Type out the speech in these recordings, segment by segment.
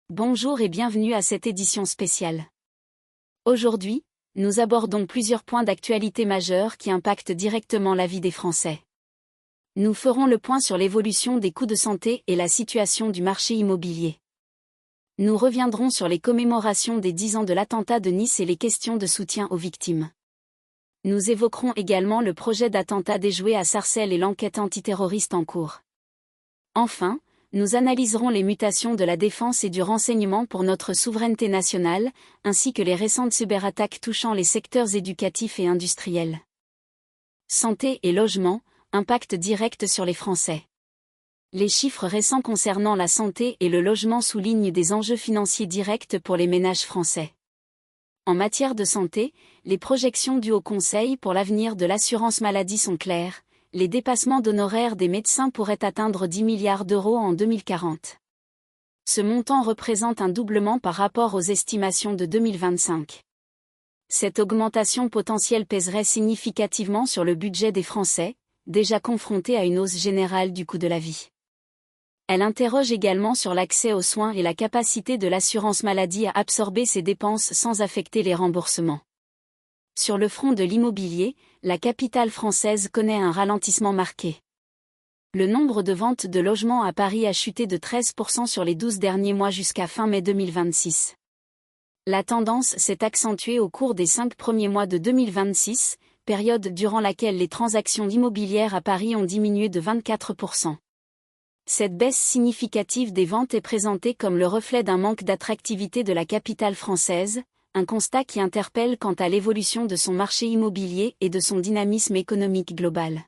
Bonjour et bienvenue à cette édition spéciale. Aujourd'hui, nous abordons plusieurs points d'actualité majeurs qui impactent directement la vie des Français. Nous ferons le point sur l'évolution des coûts de santé et la situation du marché immobilier. Nous reviendrons sur les commémorations des 10 ans de l'attentat de Nice et les questions de soutien aux victimes. Nous évoquerons également le projet d'attentat déjoué à Sarcelles et l'enquête antiterroriste en cours. Enfin, nous analyserons les mutations de la défense et du renseignement pour notre souveraineté nationale, ainsi que les récentes cyberattaques touchant les secteurs éducatifs et industriels. Santé et logement, impact direct sur les Français. Les chiffres récents concernant la santé et le logement soulignent des enjeux financiers directs pour les ménages français. En matière de santé, les projections du Haut Conseil pour l'avenir de l'assurance maladie sont claires. Les dépassements d'honoraires des médecins pourraient atteindre 10 milliards d'euros en 2040. Ce montant représente un doublement par rapport aux estimations de 2025. Cette augmentation potentielle pèserait significativement sur le budget des Français, déjà confrontés à une hausse générale du coût de la vie. Elle interroge également sur l'accès aux soins et la capacité de l'assurance maladie à absorber ces dépenses sans affecter les remboursements. Sur le front de l'immobilier, la capitale française connaît un ralentissement marqué. Le nombre de ventes de logements à Paris a chuté de 13% sur les 12 derniers mois jusqu'à fin mai 2026. La tendance s'est accentuée au cours des 5 premiers mois de 2026, période durant laquelle les transactions immobilières à Paris ont diminué de 24%. Cette baisse significative des ventes est présentée comme le reflet d'un manque d'attractivité de la capitale française, un constat qui interpelle quant à l'évolution de son marché immobilier et de son dynamisme économique global.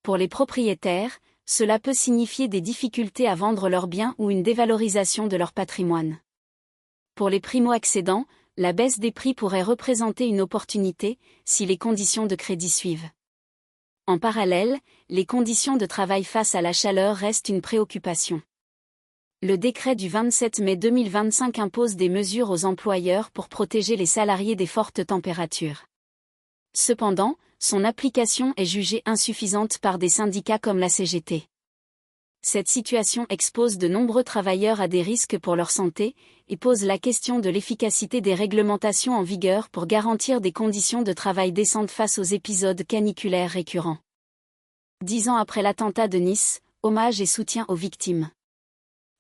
Pour les propriétaires, cela peut signifier des difficultés à vendre leurs biens ou une dévalorisation de leur patrimoine. Pour les primo-accédants, la baisse des prix pourrait représenter une opportunité, si les conditions de crédit suivent. En parallèle, les conditions de travail face à la chaleur restent une préoccupation. Le décret du 27 mai 2025 impose des mesures aux employeurs pour protéger les salariés des fortes températures. Cependant, son application est jugée insuffisante par des syndicats comme la CGT. Cette situation expose de nombreux travailleurs à des risques pour leur santé et pose la question de l'efficacité des réglementations en vigueur pour garantir des conditions de travail décentes face aux épisodes caniculaires récurrents. 10 ans après l'attentat de Nice, hommage et soutien aux victimes.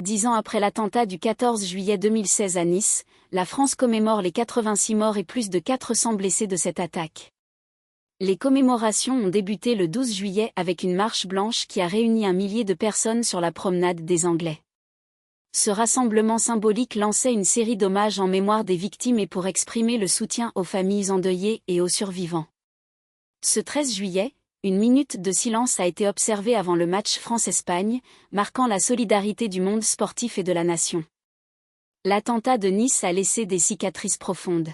10 ans après l'attentat du 14 juillet 2016 à Nice, la France commémore les 86 morts et plus de 400 blessés de cette attaque. Les commémorations ont débuté le 12 juillet avec une marche blanche qui a réuni 1 millier de personnes sur la promenade des Anglais. Ce rassemblement symbolique lançait une série d'hommages en mémoire des victimes et pour exprimer le soutien aux familles endeuillées et aux survivants. Ce 13 juillet, une minute de silence a été observée avant le match France-Espagne, marquant la solidarité du monde sportif et de la nation. L'attentat de Nice a laissé des cicatrices profondes.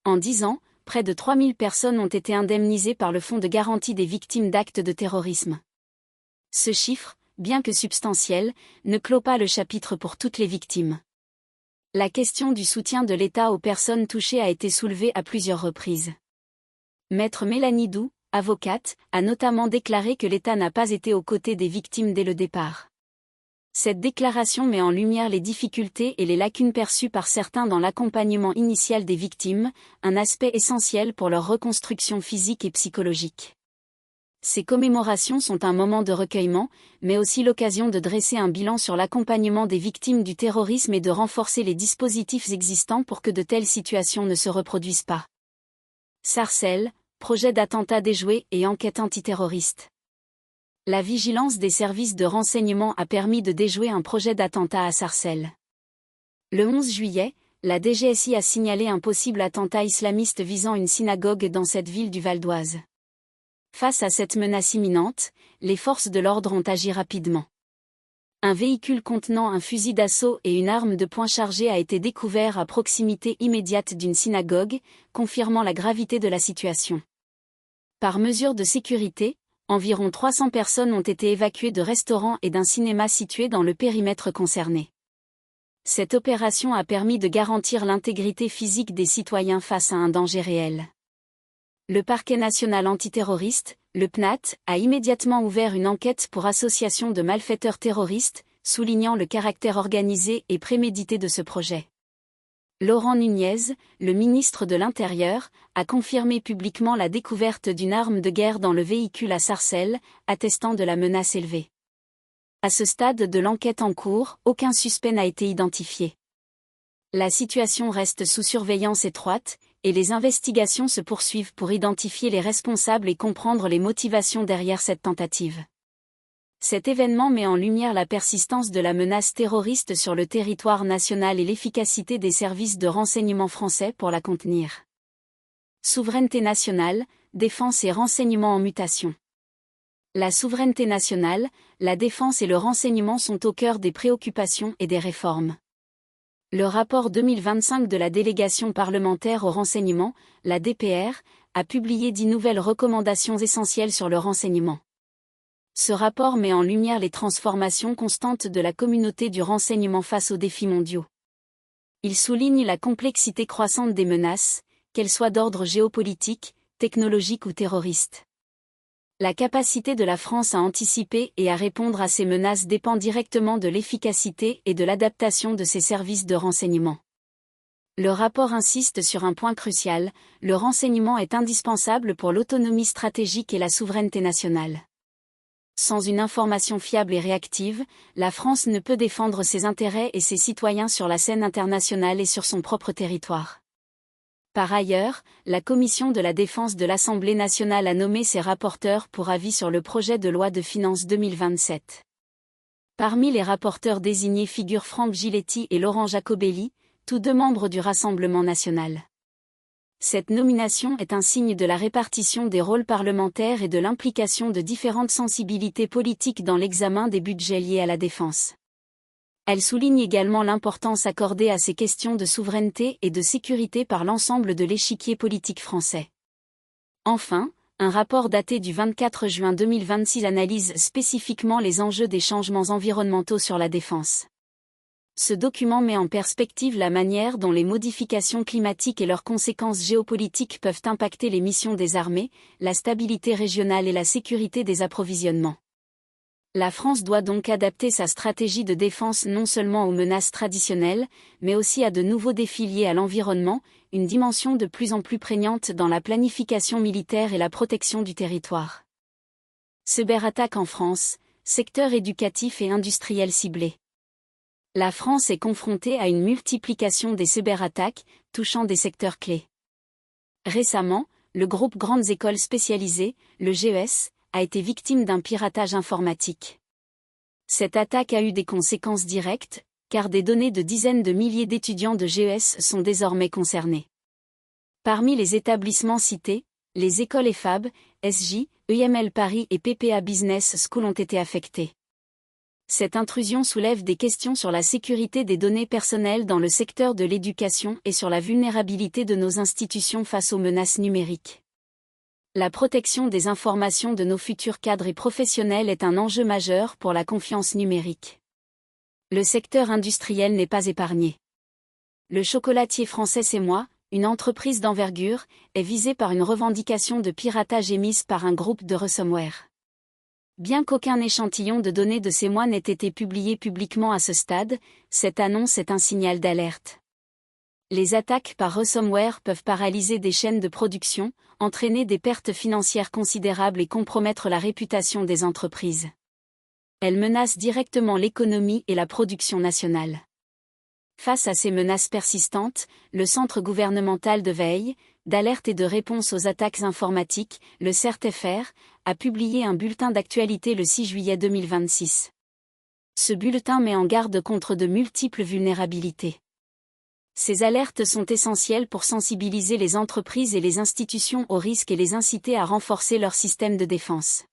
En 10 ans, près de 3000 personnes ont été indemnisées par le Fonds de garantie des victimes d'actes de terrorisme. Ce chiffre, bien que substantiel, ne clôt pas le chapitre pour toutes les victimes. La question du soutien de l'État aux personnes touchées a été soulevée à plusieurs reprises. Maître Mélanie Doux, avocate, a notamment déclaré que l'État n'a pas été aux côtés des victimes dès le départ. Cette déclaration met en lumière les difficultés et les lacunes perçues par certains dans l'accompagnement initial des victimes, un aspect essentiel pour leur reconstruction physique et psychologique. Ces commémorations sont un moment de recueillement, mais aussi l'occasion de dresser un bilan sur l'accompagnement des victimes du terrorisme et de renforcer les dispositifs existants pour que de telles situations ne se reproduisent pas. Sarcelles, projet d'attentat déjoué et enquête antiterroriste. La vigilance des services de renseignement a permis de déjouer un projet d'attentat à Sarcelles. Le 11 juillet, la DGSI a signalé un possible attentat islamiste visant une synagogue dans cette ville du Val d'Oise. Face à cette menace imminente, les forces de l'ordre ont agi rapidement. Un véhicule contenant un fusil d'assaut et une arme de poing chargée a été découvert à proximité immédiate d'une synagogue, confirmant la gravité de la situation. Par mesure de sécurité, environ 300 personnes ont été évacuées de restaurants et d'un cinéma situé dans le périmètre concerné. Cette opération a permis de garantir l'intégrité physique des citoyens face à un danger réel. Le parquet national antiterroriste, le PNAT, a immédiatement ouvert une enquête pour association de malfaiteurs terroristes, soulignant le caractère organisé et prémédité de ce projet. Laurent Nunez, le ministre de l'Intérieur, a confirmé publiquement la découverte d'une arme de guerre dans le véhicule à Sarcelles, attestant de la menace élevée. À ce stade de l'enquête en cours, aucun suspect n'a été identifié. La situation reste sous surveillance étroite, et les investigations se poursuivent pour identifier les responsables et comprendre les motivations derrière cette tentative. Cet événement met en lumière la persistance de la menace terroriste sur le territoire national et l'efficacité des services de renseignement français pour la contenir. Souveraineté nationale, défense et renseignement en mutation. La souveraineté nationale, la défense et le renseignement sont au cœur des préoccupations et des réformes. Le rapport 2025 de la délégation parlementaire au renseignement, la DPR, a publié 10 nouvelles recommandations essentielles sur le renseignement. Ce rapport met en lumière les transformations constantes de la communauté du renseignement face aux défis mondiaux. Il souligne la complexité croissante des menaces, qu'elles soient d'ordre géopolitique, technologique ou terroriste. La capacité de la France à anticiper et à répondre à ces menaces dépend directement de l'efficacité et de l'adaptation de ses services de renseignement. Le rapport insiste sur un point crucial, le renseignement est indispensable pour l'autonomie stratégique et la souveraineté nationale. Sans une information fiable et réactive, la France ne peut défendre ses intérêts et ses citoyens sur la scène internationale et sur son propre territoire. Par ailleurs, la Commission de la Défense de l'Assemblée nationale a nommé ses rapporteurs pour avis sur le projet de loi de finances 2027. Parmi les rapporteurs désignés figurent Franck Giletti et Laurent Jacobelli, tous deux membres du Rassemblement national. Cette nomination est un signe de la répartition des rôles parlementaires et de l'implication de différentes sensibilités politiques dans l'examen des budgets liés à la défense. Elle souligne également l'importance accordée à ces questions de souveraineté et de sécurité par l'ensemble de l'échiquier politique français. Enfin, un rapport daté du 24 juin 2026 analyse spécifiquement les enjeux des changements environnementaux sur la défense. Ce document met en perspective la manière dont les modifications climatiques et leurs conséquences géopolitiques peuvent impacter les missions des armées, la stabilité régionale et la sécurité des approvisionnements. La France doit donc adapter sa stratégie de défense non seulement aux menaces traditionnelles, mais aussi à de nouveaux défis liés à l'environnement, une dimension de plus en plus prégnante dans la planification militaire et la protection du territoire. Cyberattaque en France, secteur éducatif et industriel ciblé. La France est confrontée à une multiplication des cyberattaques, touchant des secteurs clés. Récemment, le groupe Grandes Écoles Spécialisées, le GES, a été victime d'un piratage informatique. Cette attaque a eu des conséquences directes, car des données de dizaines de milliers d'étudiants de GES sont désormais concernées. Parmi les établissements cités, les écoles EFAB, SJ, EIML Paris et PPA Business School ont été affectés. Cette intrusion soulève des questions sur la sécurité des données personnelles dans le secteur de l'éducation et sur la vulnérabilité de nos institutions face aux menaces numériques. La protection des informations de nos futurs cadres et professionnels est un enjeu majeur pour la confiance numérique. Le secteur industriel n'est pas épargné. Le chocolatier français C'est Moi, une entreprise d'envergure, est visée par une revendication de piratage émise par un groupe de ransomware. Bien qu'aucun échantillon de données de C'est Moi n'ait été publié publiquement à ce stade, cette annonce est un signal d'alerte. Les attaques par ransomware peuvent paralyser des chaînes de production, entraîner des pertes financières considérables et compromettre la réputation des entreprises. Elles menacent directement l'économie et la production nationale. Face à ces menaces persistantes, le Centre gouvernemental de veille, d'alerte et de réponse aux attaques informatiques, le CERT-FR, a publié un bulletin d'actualité le 6 juillet 2026. Ce bulletin met en garde contre de multiples vulnérabilités. Ces alertes sont essentielles pour sensibiliser les entreprises et les institutions aux risques et les inciter à renforcer leur système de défense.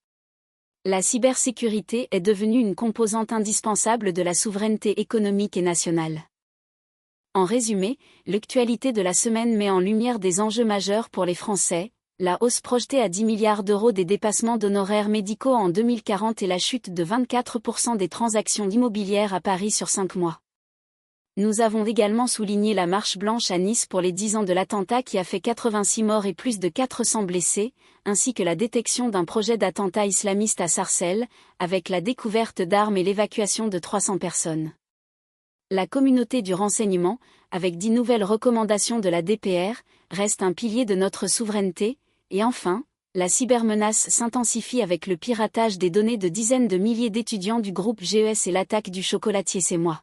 La cybersécurité est devenue une composante indispensable de la souveraineté économique et nationale. En résumé, l'actualité de la semaine met en lumière des enjeux majeurs pour les Français, la hausse projetée à 10 milliards d'euros des dépassements d'honoraires médicaux en 2040 et la chute de 24% des transactions immobilières à Paris sur 5 mois. Nous avons également souligné la marche blanche à Nice pour les 10 ans de l'attentat qui a fait 86 morts et plus de 400 blessés, ainsi que la détection d'un projet d'attentat islamiste à Sarcelles, avec la découverte d'armes et l'évacuation de 300 personnes. La communauté du renseignement, avec 10 nouvelles recommandations de la DPR, reste un pilier de notre souveraineté, et enfin, la cybermenace s'intensifie avec le piratage des données de dizaines de milliers d'étudiants du groupe GES et l'attaque du chocolatier C'est Moi.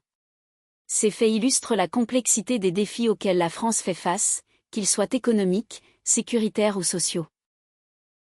Ces faits illustrent la complexité des défis auxquels la France fait face, qu'ils soient économiques, sécuritaires ou sociaux.